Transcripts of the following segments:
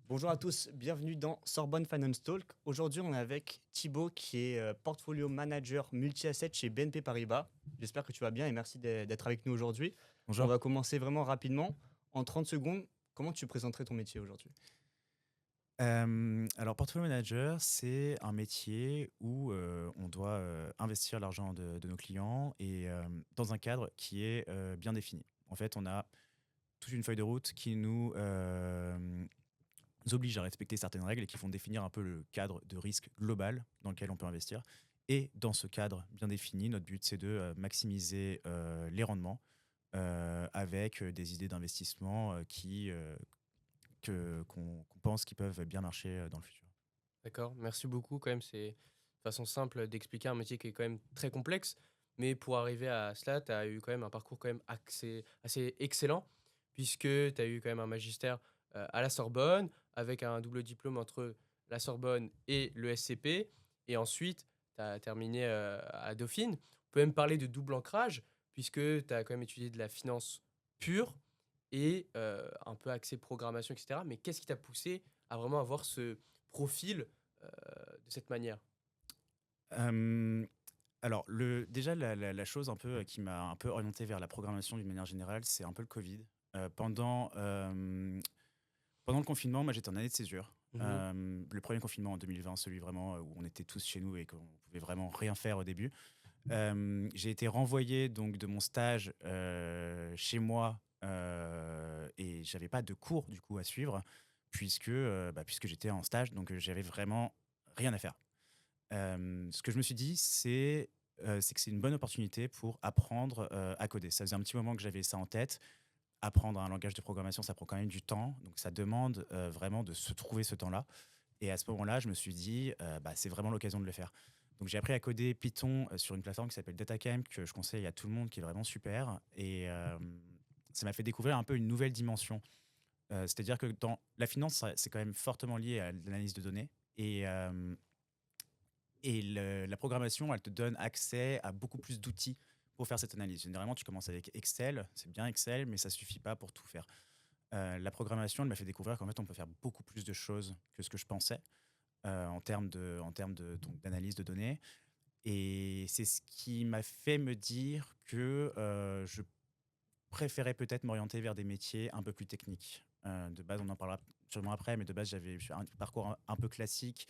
Bonjour à tous, bienvenue dans Sorbonne Finance Talk. Aujourd'hui, on est avec Thibaut qui est portfolio manager multi-asset chez BNP Paribas. J'espère que tu vas bien et merci d'être avec nous aujourd'hui. On Bonjour. va commencer vraiment rapidement. En 30 secondes, comment tu présenterais ton métier aujourd'hui? Alors portfolio manager, c'est un métier où, on doit, investir l'argent de nos clients et dans un cadre qui est, bien défini. En fait, on a toute une feuille de route qui nous oblige à respecter certaines règles et qui vont définir un peu le cadre de risque global dans lequel on peut investir et dans ce cadre bien défini, notre but, c'est de, maximiser, les rendements, avec, des idées d'investissement, qu'on pense qui peuvent bien marcher, dans le futur. D'accord, merci beaucoup quand même. C'est une façon simple d'expliquer un métier qui est quand même très complexe. Mais pour arriver à cela, tu as eu quand même un parcours quand même assez excellent, puisque tu as eu quand même un magistère à la Sorbonne, avec un double diplôme entre la Sorbonne et le SCP. Et ensuite, tu as terminé à Dauphine. On peut même parler de double ancrage, puisque tu as quand même étudié de la finance pure et un peu axé programmation, etc. Mais qu'est-ce qui t'a poussé à vraiment avoir ce profil de cette manière? Hem, alors déjà la chose un peu, qui m'a un peu orienté vers la programmation d'une manière générale, c'est un peu le covid. Pendant le confinement, moi j'étais en année de césure. Mmh. Le premier confinement en 2020, celui vraiment, où on était tous chez nous et qu'on pouvait vraiment rien faire au début. J'ai été renvoyé donc de mon stage, chez moi, et j'avais pas de cours du coup à suivre puisque j'étais en stage donc j'avais vraiment rien à faire. Ce que je me suis dit, c'est que c'est une bonne opportunité pour apprendre, à coder. Ça faisait un petit moment que j'avais ça en tête. Apprendre un langage de programmation, ça prend quand même du temps, donc ça demande, vraiment de se trouver ce temps-là et à ce moment-là, je me suis dit, «C'est vraiment l'occasion de le faire». Donc j'ai appris à coder Python, sur une plateforme qui s'appelle DataCamp que je conseille à tout le monde, qui est vraiment super et ça m'a fait découvrir un peu une nouvelle dimension. C'est-à-dire que dans la finance, c'est quand même fortement lié à l'analyse de données et la programmation, elle te donne accès à beaucoup plus d'outils pour faire cette analyse. Généralement, tu commences avec Excel, c'est bien Excel, mais ça suffit pas pour tout faire. La programmation, elle m'a fait découvrir qu'en fait, on peut faire beaucoup plus de choses que ce que je pensais en termes d'analyse de données. Et c'est ce qui m'a fait me dire que je préférais peut-être m'orienter vers des métiers un peu plus techniques. De base, on en parlera sûrement après, mais de base, j'avais un parcours un peu classique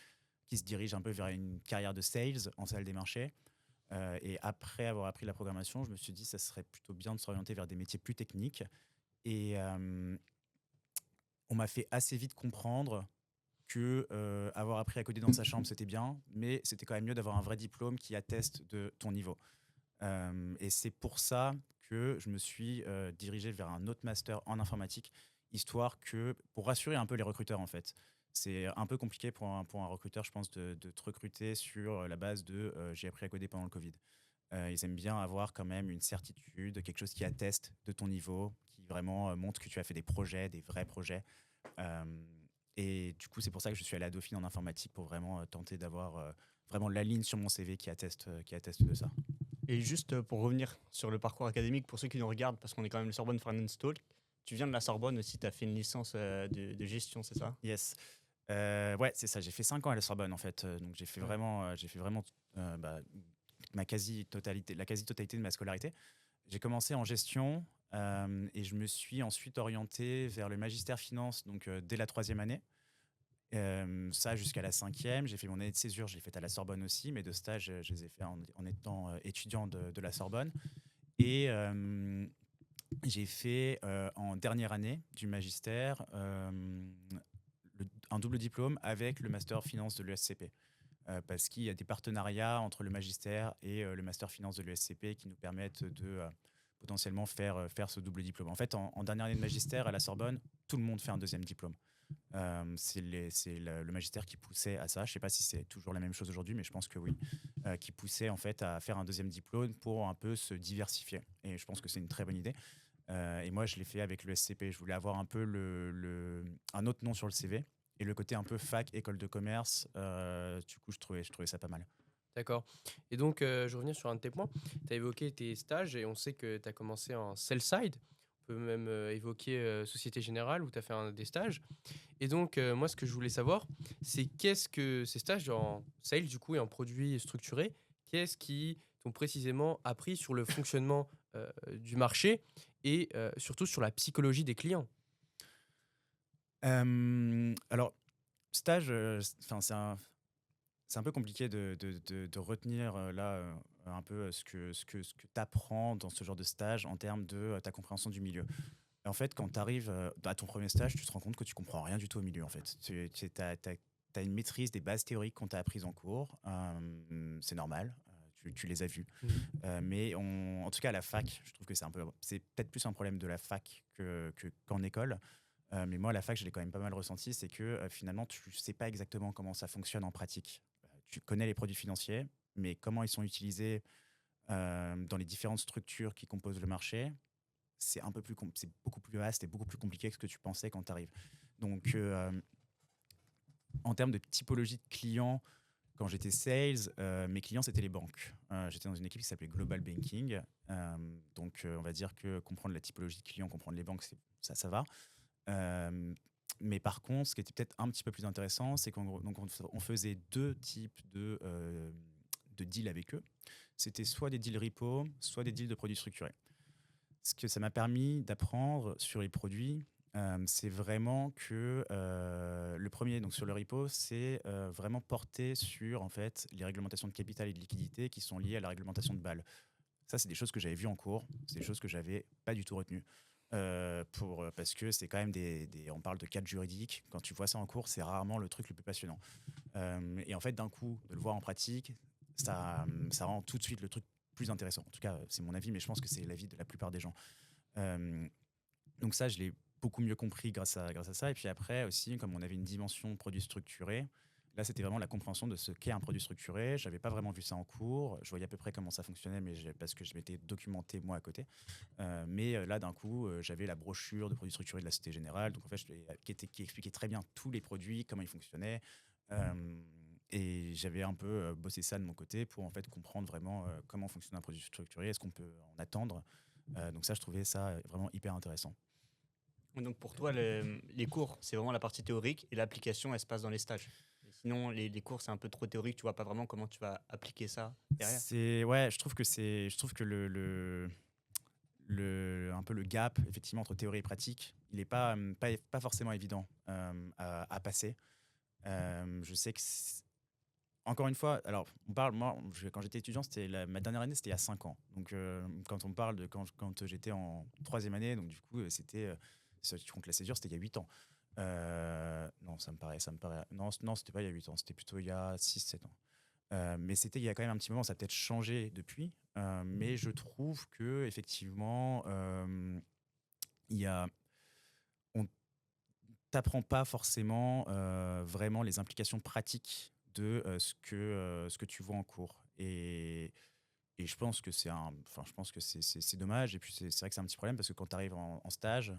qui se dirige un peu vers une carrière de sales en salle des marchés. Et après avoir appris la programmation, je me suis dit ça serait plutôt bien de s'orienter vers des métiers plus techniques. Et on m'a fait assez vite comprendre que avoir appris à coder dans sa chambre, c'était bien, mais c'était quand même mieux d'avoir un vrai diplôme qui atteste de ton niveau. Et c'est pour ça que je me suis dirigé vers un autre master en informatique, histoire que, pour rassurer un peu les recruteurs en fait. C'est un peu compliqué pour un recruteur, je pense, de te recruter sur la base de j'ai appris à coder pendant le Covid. Ils aiment bien avoir quand même une certitude, quelque chose qui atteste de ton niveau, qui vraiment montre que tu as fait des projets, des vrais projets. Euh, et du coup, c'est pour ça que je suis allé à Dauphine en informatique pour vraiment tenter d'avoir vraiment la ligne sur mon CV qui atteste de ça. Et juste pour revenir sur le parcours académique, pour ceux qui nous regardent, parce qu'on est quand même le Sorbonne Finance Talk, tu viens de la Sorbonne aussi, tu as fait une licence de gestion, c'est ça? Yes. Ouais, c'est ça. J'ai fait 5 ans à la Sorbonne en fait. Donc Ouais. j'ai fait vraiment la quasi-totalité de ma scolarité. J'ai commencé en gestion et je me suis ensuite orienté vers le magistère finance donc dès la troisième année. Ça jusqu'à la cinquième. J'ai fait mon année de césure, je l'ai faite à la Sorbonne aussi. Mes deux stages, je les ai faits en étant étudiant de la Sorbonne. Et j'ai fait en dernière année du magistère un double diplôme avec le master finance de l'ESCP. Parce qu'il y a des partenariats entre le magistère et le master finance de l'ESCP qui nous permettent de potentiellement faire ce double diplôme. En fait, en dernière année de magistère à la Sorbonne, tout le monde fait un deuxième diplôme. C'est le magistère qui poussait à ça. Je ne sais pas si c'est toujours la même chose aujourd'hui, mais je pense que oui. Qui poussait en fait à faire un deuxième diplôme pour un peu se diversifier. Et je pense que c'est une très bonne idée. Et moi, je l'ai fait avec le SCP. Je voulais avoir un peu un autre nom sur le CV. Et le côté un peu fac, école de commerce, du coup, je trouvais ça pas mal. D'accord. Et donc, je reviens sur un de tes points. Tu as évoqué tes stages et on sait que tu as commencé en sell side, peut même évoquer Société Générale où tu as fait des stages. Et donc, moi, ce que je voulais savoir, c'est qu'est-ce que ces stages en sales, du coup, et en produits structurés, qu'est-ce qui t'ont précisément appris sur le fonctionnement du marché et surtout sur la psychologie des clients? Alors, stage, enfin, c'est un peu compliqué de retenir là un peu ce que tu apprends dans ce genre de stage en termes de ta compréhension du milieu. En fait, quand tu arrives à ton premier stage, tu te rends compte que tu comprends rien du tout au milieu. En fait, tu as une maîtrise des bases théoriques qu'on t'a apprises en cours. C'est normal. Tu les as vues. Mhm. Mais en tout cas, à la fac, je trouve que c'est peut-être plus un problème de la fac qu'en école. Mais moi, à la fac, je l'ai quand même pas mal ressenti, c'est que finalement, tu sais pas exactement comment ça fonctionne en pratique. Tu connais les produits financiers, mais comment ils sont utilisés dans les différentes structures qui composent le marché, c'est beaucoup plus vaste et beaucoup plus compliqué que ce que tu pensais quand tu arrives. Donc, en termes de typologie de clients, quand j'étais sales, mes clients, c'était les banques. J'étais dans une équipe qui s'appelait Global Banking. Donc, on va dire que comprendre la typologie de clients, comprendre les banques, ça va. Mais par contre, ce qui était peut-être un petit peu plus intéressant, c'est qu'on faisait deux types de deals avec eux. C'était soit des deals repo, soit des deals de produits structurés. Ce que ça m'a permis d'apprendre sur les produits, c'est vraiment que le premier, donc sur le repo, c'est vraiment porté sur en fait, les réglementations de capital et de liquidité qui sont liées à la réglementation de Bâle. Ça, c'est des choses que j'avais vues en cours, c'est des choses que j'avais pas du tout retenues. Parce que c'est quand même on parle de cadres juridiques. Quand tu vois ça en cours, c'est rarement le truc le plus passionnant. Et en fait, d'un coup, de le voir en pratique, ça rend tout de suite le truc plus intéressant. En tout cas, c'est mon avis, mais je pense que c'est l'avis de la plupart des gens. Euh, donc ça, je l'ai beaucoup mieux compris grâce à ça. Et puis après aussi, comme on avait une dimension produit structuré, là, c'était vraiment la compréhension de ce qu'est un produit structuré. Je n'avais pas vraiment vu ça en cours. Je voyais à peu près comment ça fonctionnait, mais parce que je m'étais documenté moi à côté. Mais là, d'un coup, j'avais la brochure de produits structurés de la Société Générale, donc en fait, qui expliquait très bien tous les produits, comment ils fonctionnaient. Et j'avais un peu bossé ça de mon côté pour en fait comprendre vraiment comment fonctionne un produit structuré, est-ce qu'on peut en attendre. Donc ça, je trouvais ça vraiment hyper intéressant. Donc pour toi, les cours, c'est vraiment la partie théorique et l'application, elle se passe dans les stages. Et sinon, les cours, c'est un peu trop théorique, tu vois pas vraiment comment tu vas appliquer ça derrière. Ouais, je trouve que un peu le gap effectivement entre théorie et pratique, il n'est pas forcément évident à passer. Je sais que encore une fois, alors on parle, moi quand j'étais étudiant, ma dernière année, c'était il y a 5 ans. Donc quand on parle de quand j'étais en troisième année, donc du coup si tu comptes la césure, c'était il y a 8 ans. Non, non, c'était pas il y a 8 ans, c'était plutôt il y a 6-7 ans. Mais c'était il y a quand même un petit moment, ça a peut-être changé depuis. Mais je trouve que effectivement, il y a, on t'apprend pas forcément vraiment les implications pratiques de ce que tu vois en cours. Et je pense que je pense que c'est dommage. Et puis c'est vrai que c'est un petit problème parce que quand tu arrives en stage,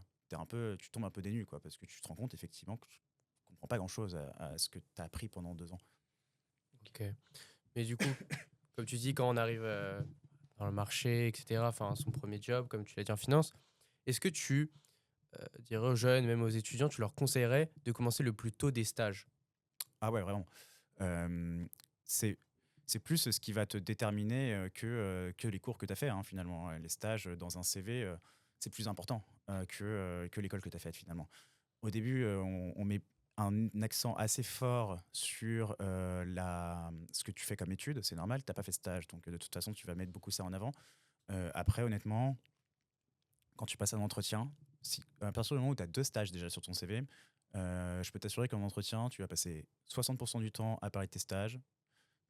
tu tombes un peu des nues, quoi, parce que tu te rends compte effectivement que tu comprends pas grand-chose à ce que tu as appris pendant 2 ans. Ok. Mais du coup, comme tu dis, quand on arrive dans le marché, etc., enfin, son premier job, comme tu l'as dit en finance, est-ce que tu dirais aux jeunes, même aux étudiants, tu leur conseillerais de commencer le plus tôt des stages? Ah ouais, vraiment. Euh, c'est c'est plus ce qui va te déterminer que les cours que tu as fait, hein, finalement. Les stages dans un CV, c'est plus important que l'école que tu as faite, finalement. Au début, on met un accent assez fort sur ce que tu fais comme étude. C'est normal, tu n'as pas fait de stage, donc de toute façon, tu vas mettre beaucoup ça en avant. Après, honnêtement, quand tu passes un entretien, à partir du moment où tu as 2 stages déjà sur ton CV, je peux t'assurer qu'en entretien, tu vas passer 60% du temps à parler de tes stages,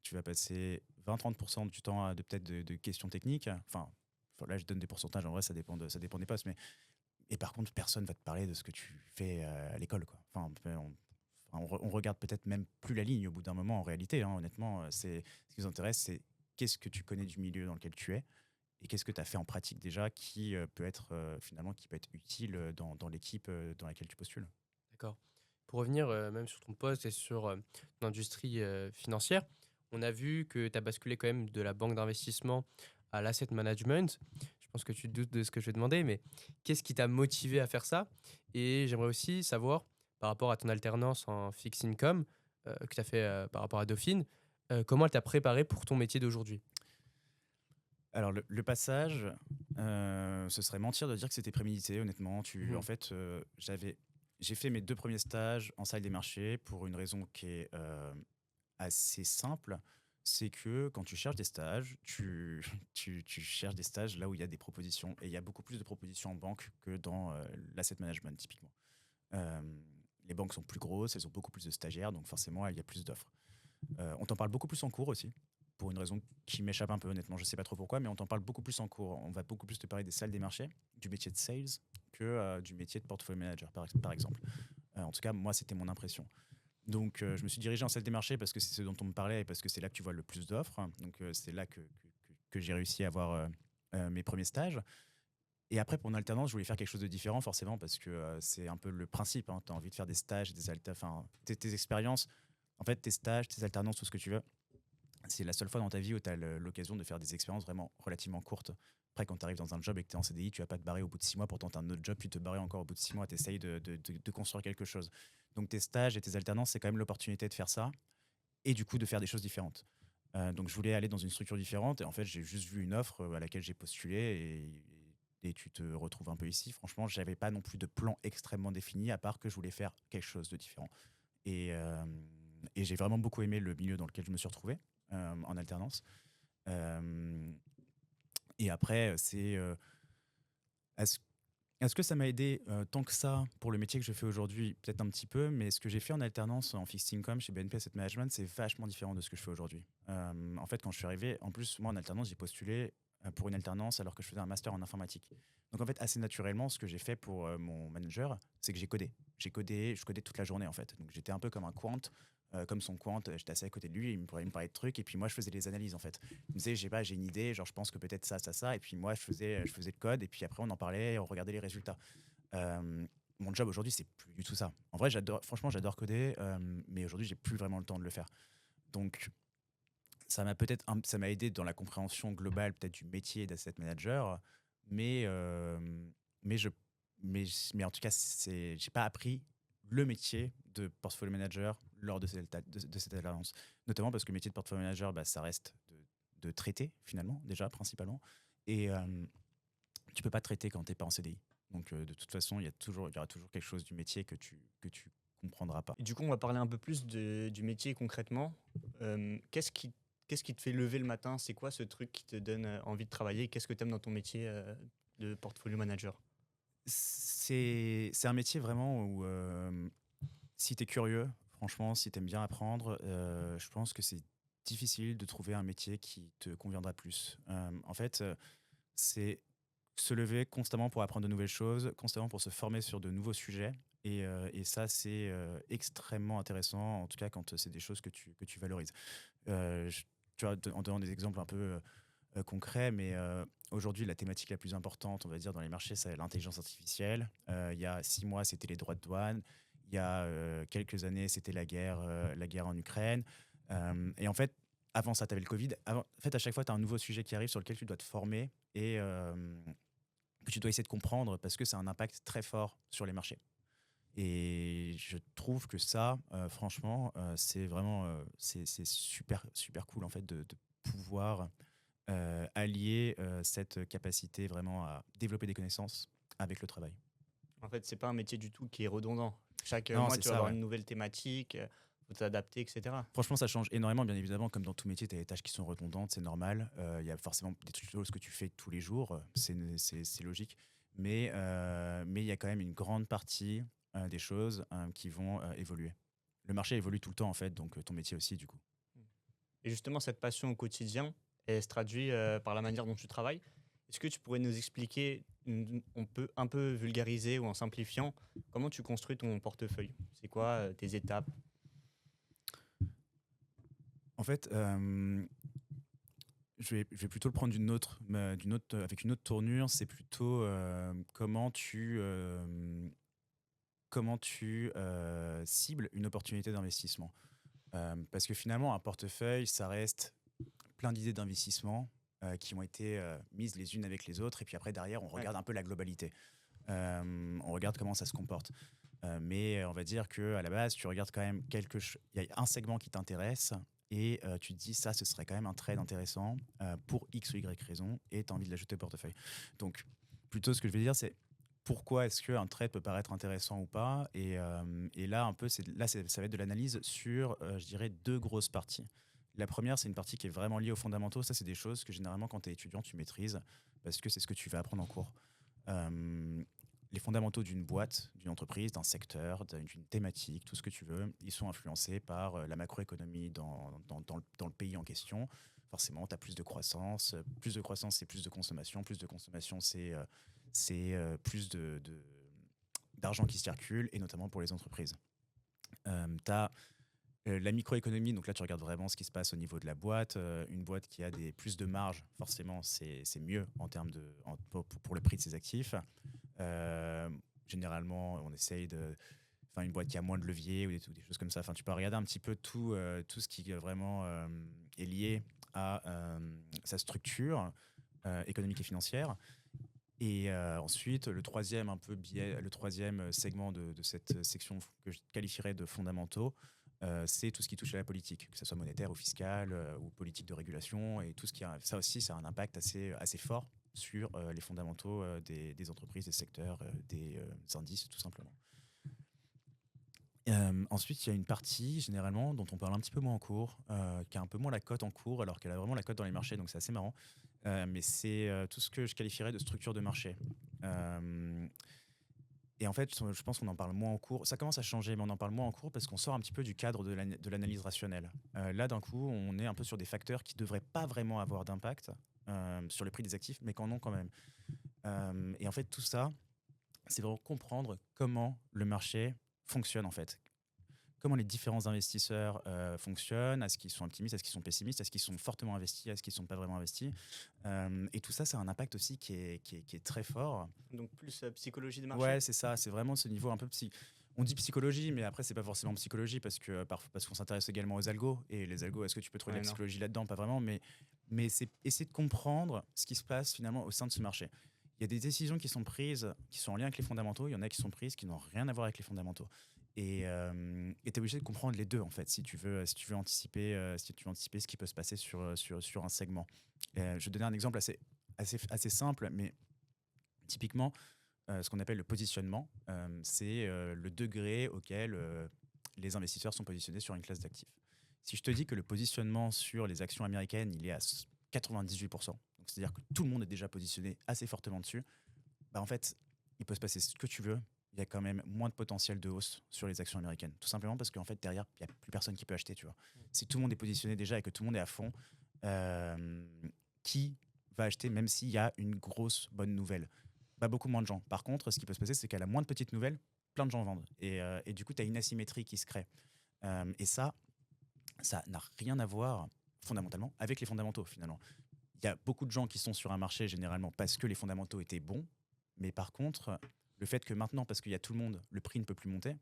tu vas passer 20-30% du temps à peut-être de questions techniques. Enfin, là, je donne des pourcentages, en vrai, ça dépend des postes. Et par contre, personne ne va te parler de ce que tu fais à l'école, quoi. Enfin, on regarde peut-être même plus la ligne au bout d'un moment, en réalité. Hein, honnêtement, ce qui nous intéresse, c'est qu'est-ce que tu connais du milieu dans lequel tu es et qu'est-ce que tu as fait en pratique déjà qui peut être finalement qui peut être utile dans l'équipe dans laquelle tu postules. D'accord. Pour revenir même sur ton poste et sur l'industrie financière, on a vu que tu as basculé quand même de la banque d'investissement à l'asset management. Je pense que tu te doutes de ce que je vais demander, mais qu'est-ce qui t'a motivé à faire ça? Et j'aimerais aussi savoir, par rapport à ton alternance en fixed income, que tu as fait, par rapport à Dauphine, comment elle t'a préparé pour ton métier d'aujourd'hui? Alors le passage, ce serait mentir de dire que c'était prémédité honnêtement. En Mmh. fait, j'ai fait mes 2 premiers stages en salle des marchés pour une raison qui est, assez simple. C'est que quand tu cherches des stages, tu cherches des stages là où il y a des propositions et il y a beaucoup plus de propositions en banque que dans, l'asset management typiquement. Hem, les banques sont plus grosses, elles ont beaucoup plus de stagiaires, donc forcément il y a plus d'offres. On t'en parle beaucoup plus en cours aussi, pour une raison qui m'échappe un peu honnêtement, je sais pas trop pourquoi, mais on t'en parle beaucoup plus en cours. On va beaucoup plus te parler des salles des marchés, du métier de sales, que du métier de portfolio manager par exemple. En tout cas, moi, c'était mon impression. Donc, je me suis dirigé en salle des marchés parce que c'est ce dont on me parlait et parce que c'est là que tu vois le plus d'offres. Donc, c'est là que j'ai réussi à avoir mes premiers stages. Et après, pour mon alternance, je voulais faire quelque chose de différent, forcément, parce que c'est un peu le principe. Tu as envie de faire des stages, enfin, tes expériences, en fait, tes stages, tes alternances, tout ce que tu veux. C'est la seule fois dans ta vie où tu as l'occasion de faire des expériences vraiment relativement courtes. Après, quand tu arrives dans un job et que tu es en CDI, tu vas pas te barrer au bout de 6 mois pour tenter un autre job, puis te barrer encore au bout de 6 mois, tu essayes de construire quelque chose. Donc tes stages et tes alternances, c'est quand même l'opportunité de faire ça et du coup de faire des choses différentes. Donc je voulais aller dans une structure différente et en fait j'ai juste vu une offre à laquelle j'ai postulé et tu te retrouves un peu ici. Franchement, j'avais pas non plus de plan extrêmement défini à part que je voulais faire quelque chose de différent. Et, euh, et j'ai vraiment beaucoup aimé le milieu dans lequel je me suis retrouvé en alternance. Euh, et après, est-ce, est-ce que ça m'a aidé tant que ça pour le métier que je fais aujourd'hui? Peut-être un petit peu, mais ce que j'ai fait en alternance en fixed income chez BNP Asset Management, c'est vachement différent de ce que je fais aujourd'hui. En fait, quand je suis arrivé, en plus, moi en alternance, j'ai postulé pour une alternance alors que je faisais un master en informatique. Donc en fait, assez naturellement, ce que j'ai fait pour mon manager, c'est que j'ai codé. Je codais toute la journée en fait. Donc j'étais un peu comme un quant, comme son quant, j'étais assez à côté de lui, il me parlait de trucs, et puis moi je faisais les analyses en fait. Il me disait, j'ai une idée, genre je pense que peut-être ça, ça, ça, et puis moi je faisais le code, et puis après on en parlait, on regardait les résultats. Euh, Mon job aujourd'hui, c'est plus du tout ça. En vrai, franchement, j'adore coder, mais aujourd'hui, j'ai plus vraiment le temps de le faire. Donc, ça m'a aidé dans la compréhension globale peut-être du métier d'asset manager, mais euh, mais je mais en tout cas, j'ai pas appris le métier de portfolio manager lors de cette alternance. Notamment parce que le métier de portfolio manager, bah, ça reste de traiter finalement déjà principalement, et tu peux pas traiter quand t'es pas en CDI. Donc de toute façon, il y aura toujours quelque chose du métier que tu comprendras pas. Et du coup, on va parler un peu plus du métier concrètement. Qu'est-ce qui te fait lever le matin? C'est quoi ce truc qui te donne envie de travailler? Qu'est-ce que tu aimes dans ton métier de portfolio manager? C'est un métier vraiment où si tu es curieux, franchement, si tu aimes bien apprendre, je pense que c'est difficile de trouver un métier qui te conviendra plus. En fait, c'est se lever constamment pour apprendre de nouvelles choses, constamment pour se former sur de nouveaux sujets. Et ça, c'est extrêmement intéressant, en tout cas quand c'est des choses que tu valorises. Tu vois, en donnant des exemples un peu concrets, mais aujourd'hui, la thématique la plus importante, on va dire, dans les marchés, c'est l'intelligence artificielle. Il y a 6 mois, c'était les droits de douane. Il y a quelques années, c'était la guerre en Ukraine. Et en fait, avant ça, tu avais le Covid. En fait, à chaque fois, tu as un nouveau sujet qui arrive sur lequel tu dois te former et que tu dois essayer de comprendre parce que ça a un impact très fort sur les marchés. Et je trouve que ça, franchement, c'est vraiment c'est super, super cool en fait de pouvoir allier cette capacité vraiment à développer des connaissances avec le travail. En fait, c'est pas un métier du tout qui est redondant. Chaque Non, mois, c'est tu vas ça, avoir ouais. une nouvelle thématique, faut t'adapter, etc. Franchement, ça change énormément, bien évidemment. Comme dans tout métier, tu as des tâches qui sont redondantes, c'est normal. Il y a forcément des choses que tu fais tous les jours, c'est logique. Mais il y a quand même une grande partie des choses qui vont évoluer. Le marché évolue tout le temps, en fait, donc ton métier aussi, du coup. Et justement, cette passion au quotidien, elle se traduit par la manière dont tu travailles. Est-ce que tu pourrais nous expliquer, on peut un peu vulgariser ou en simplifiant, comment tu construis ton portefeuille? C'est quoi tes étapes? En fait, je vais plutôt le prendre avec une autre tournure. C'est plutôt comment tu cibles une opportunité d'investissement. Parce que finalement, un portefeuille, ça reste plein d'idées d'investissement. qui ont été mises les unes avec les autres. Et puis après, derrière, on regarde un peu la globalité. On regarde comment ça se comporte. Mais on va dire qu'à la base, tu regardes quand même il y a un segment qui t'intéresse et tu te dis ça, ce serait quand même un trade intéressant pour X ou Y raison et tu as envie de l'ajouter au portefeuille. Donc, plutôt ce que je veux dire, c'est pourquoi est-ce qu'un trade peut paraître intéressant ou pas et là, un peu, ça va être de l'analyse sur, je dirais, deux grosses parties. La première, c'est une partie qui est vraiment liée aux fondamentaux. Ça, c'est des choses que généralement, quand tu es étudiant, tu maîtrises parce que c'est ce que tu vas apprendre en cours. Euh, les fondamentaux d'une boîte, d'une entreprise, d'un secteur, d'une thématique, tout ce que tu veux, ils sont influencés par la macroéconomie dans le pays en question. Forcément, tu as plus de croissance. Plus de croissance, c'est plus de consommation. Plus de consommation, c'est plus d'argent qui circule, et notamment pour les entreprises. Tu as la microéconomie, donc là tu regardes vraiment ce qui se passe au niveau de la boîte. Une boîte qui a plus de marge, forcément c'est mieux en termes pour le prix de ses actifs. Généralement on essaye une boîte qui a moins de levier ou des choses comme ça. Enfin, tu peux regarder un petit peu tout ce qui vraiment est lié à sa structure économique et financière. Et ensuite, le troisième segment de cette section que je qualifierais de fondamentaux, c'est tout ce qui touche à la politique, que ce soit monétaire ou fiscale ou politique de régulation. Et tout ce qui ça aussi, ça a un impact assez fort sur les fondamentaux des entreprises, des secteurs, des indices, tout simplement. Ensuite, il y a une partie, généralement, dont on parle un petit peu moins en cours, qui a un peu moins la cote en cours, alors qu'elle a vraiment la cote dans les marchés, donc c'est assez marrant. Mais c'est tout ce que je qualifierais de structure de marché. Et en fait, je pense qu'on en parle moins en cours. Ça commence à changer, mais on en parle moins en cours parce qu'on sort un petit peu du cadre de l'analyse rationnelle. Là, d'un coup, on est un peu sur des facteurs qui ne devraient pas vraiment avoir d'impact sur le prix des actifs, mais qui en ont quand même. Et en fait, tout ça, c'est vraiment comprendre comment le marché fonctionne, en fait. Comment les différents investisseurs fonctionnent, est-ce qu'ils sont optimistes, est-ce qu'ils sont pessimistes, est-ce qu'ils sont fortement investis, est-ce qu'ils ne sont pas vraiment investis. Et tout ça, ça a un impact aussi qui est très fort. Donc plus psychologie de marché. Ouais, c'est ça, c'est vraiment ce niveau un peu on dit psychologie, mais après, c'est pas forcément psychologie parce qu'on s'intéresse également aux algos. Et les algos, est-ce que tu peux trouver de la psychologie là-dedans? Pas vraiment, mais c'est essayer de comprendre ce qui se passe finalement au sein de ce marché. Il y a des décisions qui sont prises, qui sont en lien avec les fondamentaux, il y en a qui sont prises qui n'ont rien à voir avec les fondamentaux. Et tu es obligé de comprendre les deux, en fait, si tu veux anticiper ce qui peut se passer sur un segment. Je vais donner un exemple assez simple, mais typiquement, ce qu'on appelle le positionnement, c'est le degré auquel les investisseurs sont positionnés sur une classe d'actifs. Si je te dis que le positionnement sur les actions américaines, il est à 98%, donc c'est-à-dire que tout le monde est déjà positionné assez fortement dessus, bah en fait, il peut se passer ce que tu veux, il y a quand même moins de potentiel de hausse sur les actions américaines. Tout simplement parce qu'en fait, derrière, il n'y a plus personne qui peut acheter, tu vois. Si tout le monde est positionné déjà et que tout le monde est à fond, qui va acheter même s'il y a une grosse bonne nouvelle? Pas beaucoup moins de gens. Par contre, ce qui peut se passer, c'est qu'à la moindre petite nouvelle, plein de gens vendent. Et du coup, tu as une asymétrie qui se crée. Et ça n'a rien à voir fondamentalement avec les fondamentaux, finalement. Il y a beaucoup de gens qui sont sur un marché généralement parce que les fondamentaux étaient bons. Mais par contre, le fait que maintenant, parce qu'il y a tout le monde, le prix ne peut plus monter,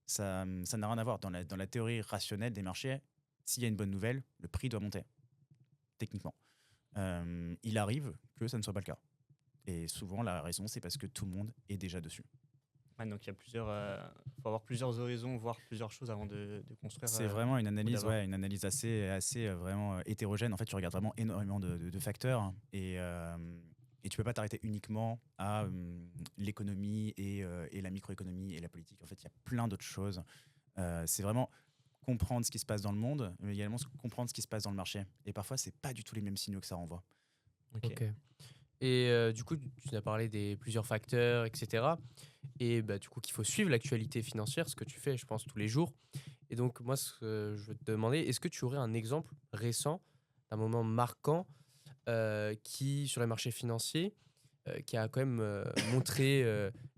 ça n'a rien à voir. Dans la théorie rationnelle des marchés, s'il y a une bonne nouvelle, le prix doit monter, techniquement. Il arrive que ça ne soit pas le cas. Et souvent, la raison, c'est parce que tout le monde est déjà dessus. Ouais, donc il y a faut avoir plusieurs horizons, voir plusieurs choses avant de construire. C'est vraiment une analyse, assez vraiment hétérogène. En fait, tu regardes vraiment énormément de facteurs et tu peux pas t'arrêter uniquement à l'économie et la microéconomie et la politique. En fait, il y a plein d'autres choses. C'est vraiment comprendre ce qui se passe dans le monde, mais également comprendre ce qui se passe dans le marché. Et parfois, c'est pas du tout les mêmes signaux que ça renvoie. Ok. Et du coup, tu as parlé des plusieurs facteurs, etc. Et bah, du coup, qu'il faut suivre l'actualité financière, ce que tu fais, je pense, tous les jours. Et donc, moi, ce que je veux te demander, est-ce que tu aurais un exemple récent d'un moment marquant sur les marchés financiers qui a quand même montré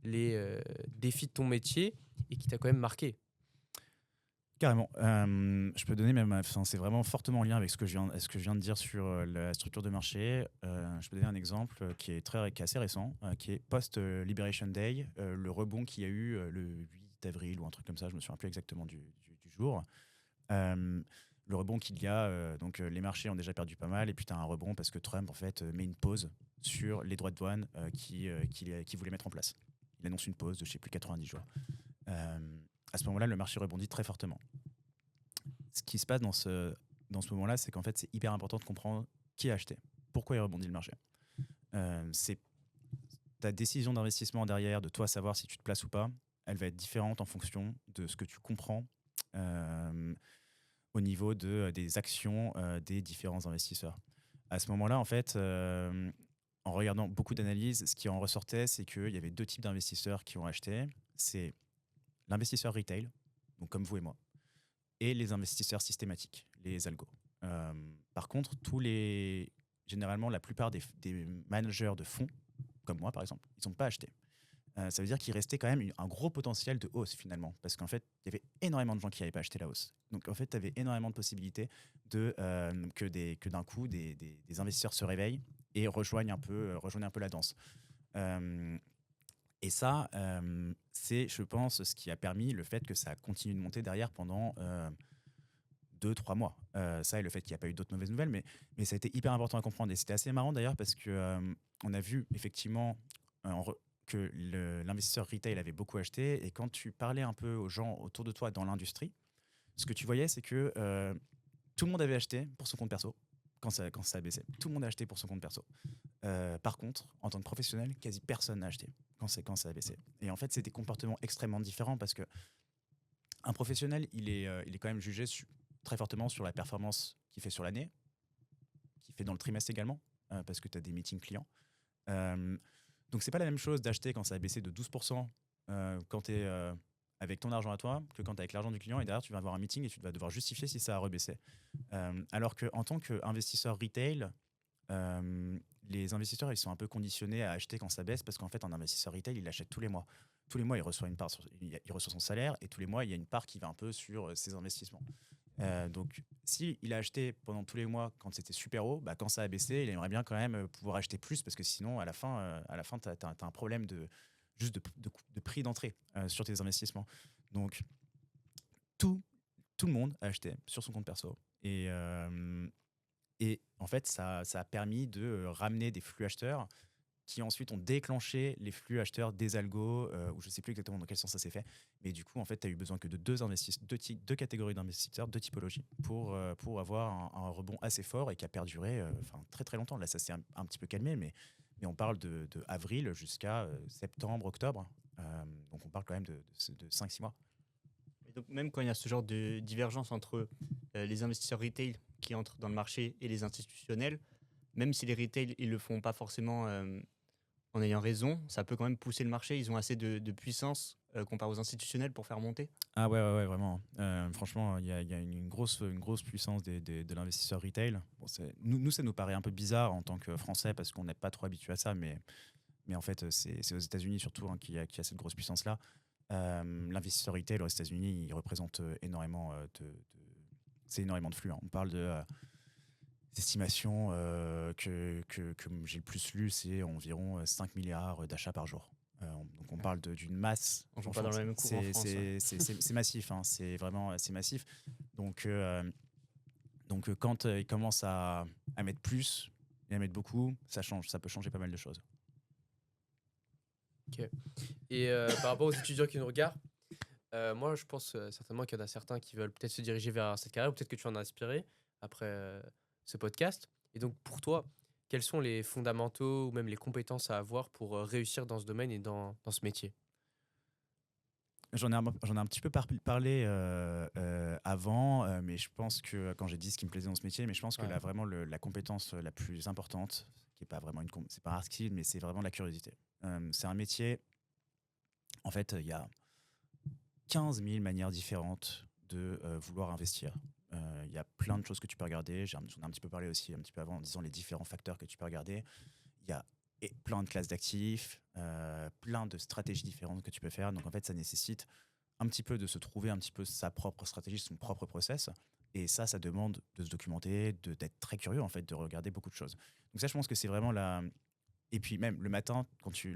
les défis de ton métier et qui t'a quand même marqué? Carrément. Je peux donner même, c'est vraiment fortement en lien avec ce que je viens de dire sur la structure de marché. Je peux donner un exemple qui est assez récent, qui est post-Liberation Day, le rebond qu'il y a eu le 8 avril ou un truc comme ça, je me souviens plus exactement du jour. le rebond qu'il y a. Donc, les marchés ont déjà perdu pas mal. Et puis, tu as un rebond parce que Trump, en fait, met une pause sur les droits de douane qu'il voulait mettre en place. Il annonce une pause de, je ne sais plus, 90 jours. À ce moment-là, le marché rebondit très fortement. Ce qui se passe dans ce moment-là, c'est qu'en fait, c'est hyper important de comprendre qui a acheté, pourquoi il rebondit le marché. C'est ta décision d'investissement derrière, de toi savoir si tu te places ou pas, elle va être différente en fonction de ce que tu comprends au niveau des actions des différents investisseurs. À ce moment-là, en fait, en regardant beaucoup d'analyses, ce qui en ressortait, c'est qu'il y avait 2 types d'investisseurs qui ont acheté. C'est l'investisseur retail, donc comme vous et moi, et les investisseurs systématiques, les algos. Par contre, généralement, la plupart des managers de fonds, comme moi par exemple, ils n'ont pas acheté. Ça veut dire qu'il restait quand même un gros potentiel de hausse finalement, parce qu'en fait, il y avait énormément de gens qui n'avaient pas acheté la hausse. Donc en fait, tu avais énormément de possibilités que d'un coup, des investisseurs se réveillent et rejoignent un peu la danse. Et ça, c'est, je pense, ce qui a permis le fait que ça continue de monter derrière pendant 2-3 mois. Ça et le fait qu'il n'y a pas eu d'autres mauvaises nouvelles, mais ça a été hyper important à comprendre. Et c'était assez marrant d'ailleurs parce qu'on a vu effectivement que l'investisseur retail avait beaucoup acheté. Et quand tu parlais un peu aux gens autour de toi dans l'industrie, ce que tu voyais, c'est que tout le monde avait acheté pour son compte perso quand ça a baissé. Tout le monde a acheté pour son compte perso. Par contre, en tant que professionnel, quasi personne n'a acheté quand ça a baissé. Et en fait, c'est des comportements extrêmement différents parce que un professionnel, il est quand même jugé très fortement sur la performance qu'il fait sur l'année, qu'il fait dans le trimestre également, parce que tu as des meetings clients. Donc, c'est pas la même chose d'acheter quand ça a baissé de 12% quand tu es avec ton argent à toi que quand tu es avec l'argent du client et derrière, tu vas avoir un meeting et tu vas devoir justifier si ça a rebaissé. Alors qu'en tant qu'investisseur retail, les investisseurs, ils sont un peu conditionnés à acheter quand ça baisse parce qu'en fait, un investisseur retail, il achète tous les mois. Tous les mois, il reçoit une part, il reçoit son salaire et tous les mois, il y a une part qui va un peu sur ses investissements. Donc, s'il a acheté pendant tous les mois quand c'était super haut, quand ça a baissé, il aimerait bien quand même pouvoir acheter plus parce que sinon, à la fin, tu as un problème de prix d'entrée sur tes investissements. Donc, tout le monde a acheté sur son compte perso. Et en fait, ça a permis de ramener des flux acheteurs qui ensuite ont déclenché les flux acheteurs des algos, ou je ne sais plus exactement dans quel sens ça s'est fait. Mais du coup, en fait, tu as eu besoin que de deux catégories d'investisseurs, 2 typologies, pour avoir un rebond assez fort et qui a perduré très très longtemps. Là, ça s'est un petit peu calmé, mais on parle de avril jusqu'à septembre, octobre. Donc on parle quand même de 5-6 mois. Et donc même quand il y a ce genre de divergence entre les investisseurs retail qui entrent dans le marché et les institutionnels, même si les retail ils le font pas forcément en ayant raison, ça peut quand même pousser le marché. Ils ont assez de puissance comparé aux institutionnels pour faire monter. Ah ouais, vraiment. Franchement, il y a une grosse puissance de l'investisseur retail. Bon, nous, ça nous paraît un peu bizarre en tant que Français parce qu'on n'est pas trop habitué à ça, mais en fait, c'est aux États-Unis surtout qui a cette grosse puissance-là. L'investisseur retail aux États-Unis, il représente énormément c'est énormément de flux. Hein. On parle d'estimation que j'ai le plus lu, c'est environ 5 milliards d'achats par jour. Donc on parle d'une masse. On ne joue pas dans le même cours en France. C'est massif, hein, c'est massif. Donc quand ils commencent à mettre plus et à mettre beaucoup, ça peut changer pas mal de choses. Ok. Et par rapport aux étudiants qui nous regardent, moi je pense certainement qu'il y en a certains qui veulent peut-être se diriger vers cette carrière, ou peut-être que tu en as inspiré après ce podcast. Et donc pour toi, quels sont les fondamentaux ou même les compétences à avoir pour réussir dans ce domaine et dans ce métier? J'en ai un petit peu parlé avant, mais je pense que quand j'ai dit ce qui me plaisait dans ce métier, mais je pense que là, vraiment la compétence la plus importante, qui n'est pas vraiment c'est pas un hard skill, mais c'est vraiment la curiosité. C'est un métier, en fait, il y a 15 000 manières différentes de vouloir investir. Il y a plein de choses que tu peux regarder. J'en ai un petit peu parlé aussi un petit peu avant en disant les différents facteurs que tu peux regarder. Il y a plein de classes d'actifs, plein de stratégies différentes que tu peux faire. Donc en fait, ça nécessite un petit peu de se trouver un petit peu sa propre stratégie, son propre process. Et ça demande de se documenter, d'être très curieux en fait, de regarder beaucoup de choses. Donc ça, je pense que c'est vraiment la. Et puis même le matin, tu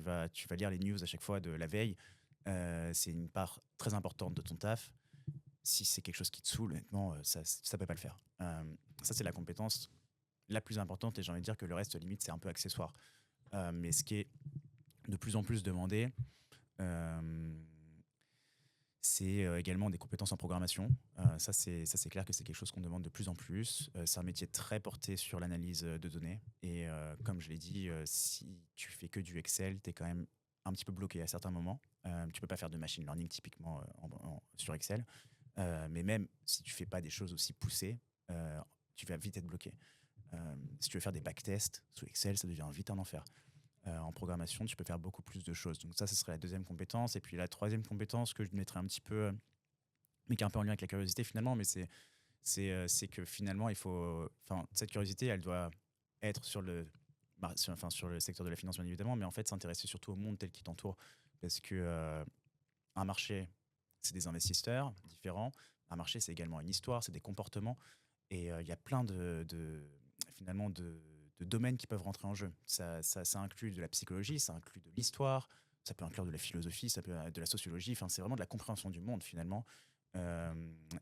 vas lire les news à chaque fois de la veille. C'est une part très importante de ton taf. si c'est quelque chose qui te saoule, honnêtement, ça ne peut pas le faire. Ça, c'est la compétence la plus importante et j'ai envie de dire que le reste, limite, c'est un peu accessoire. Mais ce qui est de plus en plus demandé, c'est également des compétences en programmation. Ça, c'est clair que c'est quelque chose qu'on demande de plus en plus. C'est un métier très porté sur l'analyse de données. Et comme je l'ai dit, si tu fais que du Excel, tu es quand même un petit peu bloqué à certains moments. Tu peux pas faire de machine learning typiquement sur Excel. Mais même si tu fais pas des choses aussi poussées, tu vas vite être bloqué. Si tu veux faire des backtests sous Excel, ça devient vite un enfer. En programmation, tu peux faire beaucoup plus de choses. Donc ça, ce serait la deuxième compétence. Et puis la troisième compétence que je mettrais un petit peu, mais qui est un peu en lien avec la curiosité finalement, mais c'est que finalement, cette curiosité, elle doit être sur le secteur de la finance, bien évidemment, mais en fait, s'intéresser surtout au monde tel qu'il t'entoure. Parce que un marché, c'est des investisseurs différents. Un marché, c'est également une histoire, c'est des comportements. Et il y a plein finalement de domaines qui peuvent rentrer en jeu. Ça inclut de la psychologie, ça inclut de l'histoire, ça peut inclure de la philosophie, ça peut de la sociologie. Enfin, c'est vraiment de la compréhension du monde finalement.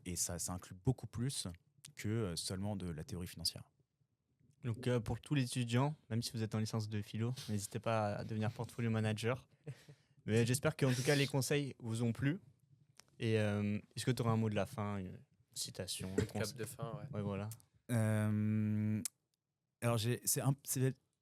Et ça inclut beaucoup plus que seulement de la théorie financière. Donc pour tous les étudiants, même si vous êtes en licence de philo, n'hésitez pas à devenir portfolio manager. Mais j'espère qu'en tout cas les conseils vous ont plu. Et est-ce que tu auras un mot de la fin, une citation, un Cap de fin, ouais. Ouais, voilà. Alors c'est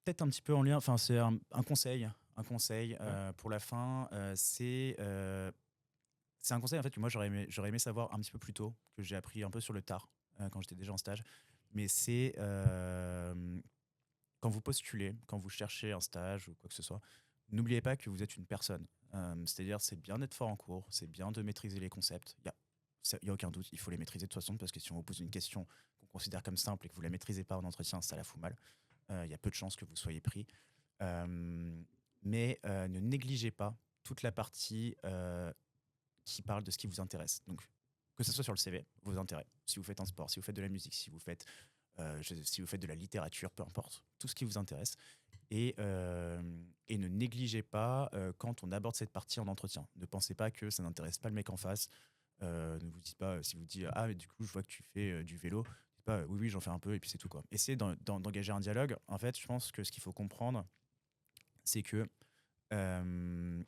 peut-être un petit peu en lien, enfin c'est un conseil pour la fin. C'est un conseil en fait que moi j'aurais aimé savoir un petit peu plus tôt, que j'ai appris un peu sur le tard quand j'étais déjà en stage. Mais c'est quand vous postulez, quand vous cherchez un stage ou quoi que ce soit, n'oubliez pas que vous êtes une personne. C'est-à-dire, c'est bien d'être fort en cours, c'est bien de maîtriser les concepts. Il n'y a aucun doute, il faut les maîtriser de toute façon, parce que si on vous pose une question qu'on considère comme simple et que vous ne la maîtrisez pas en entretien, ça la fout mal. Il y a peu de chances que vous soyez pris. Mais ne négligez pas toute la partie qui parle de ce qui vous intéresse. Donc, que ce soit sur le CV, vos intérêts. Si vous faites un sport, si vous faites de la musique, si vous faites de la littérature, peu importe, tout ce qui vous intéresse. Et ne négligez pas quand on aborde cette partie en entretien. Ne pensez pas que ça n'intéresse pas le mec en face. Ne vous dites pas, si vous dites « Ah, mais du coup, je vois que tu fais du vélo », dites pas « Oui, oui, j'en fais un peu » et puis c'est tout, quoi. Essayez d'engager un dialogue. En fait, je pense que ce qu'il faut comprendre, c'est que une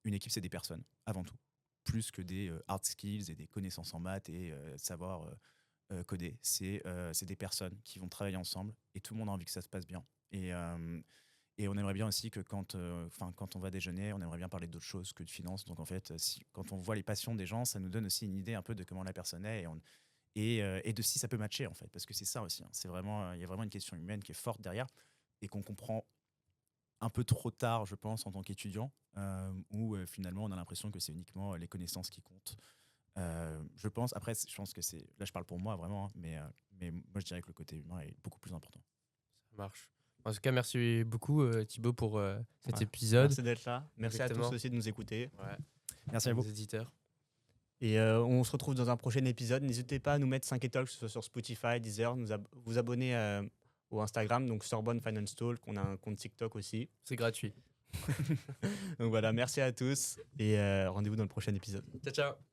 équipe, c'est des personnes, avant tout. Plus que des hard skills et des connaissances en maths et savoir coder. C'est des personnes qui vont travailler ensemble et tout le monde a envie que ça se passe bien. Et on aimerait bien aussi que quand on va déjeuner, on aimerait bien parler d'autre chose que de finance. Donc en fait, quand on voit les passions des gens, ça nous donne aussi une idée un peu de comment la personne est et de si ça peut matcher en fait. Parce que c'est ça aussi. C'est vraiment, il y a vraiment une question humaine qui est forte derrière et qu'on comprend un peu trop tard, je pense, en tant qu'étudiant, où finalement on a l'impression que c'est uniquement les connaissances qui comptent. Je pense que là je parle pour moi vraiment, hein, mais moi je dirais que le côté humain est beaucoup plus important. Ça marche. En tout cas, merci beaucoup Thibaut pour cet Ouais. épisode. Merci d'être là. Merci à Exactement. tous aussi de nous écouter. Ouais. Merci à vous. Les éditeurs. Et on se retrouve dans un prochain épisode. N'hésitez pas à nous mettre 5 étoiles, que ce soit sur Spotify, Deezer, vous abonner au Instagram, donc Sorbonne Finance Talk. On a un compte TikTok aussi. C'est gratuit. Donc voilà, merci à tous et rendez-vous dans le prochain épisode. Ciao, ciao.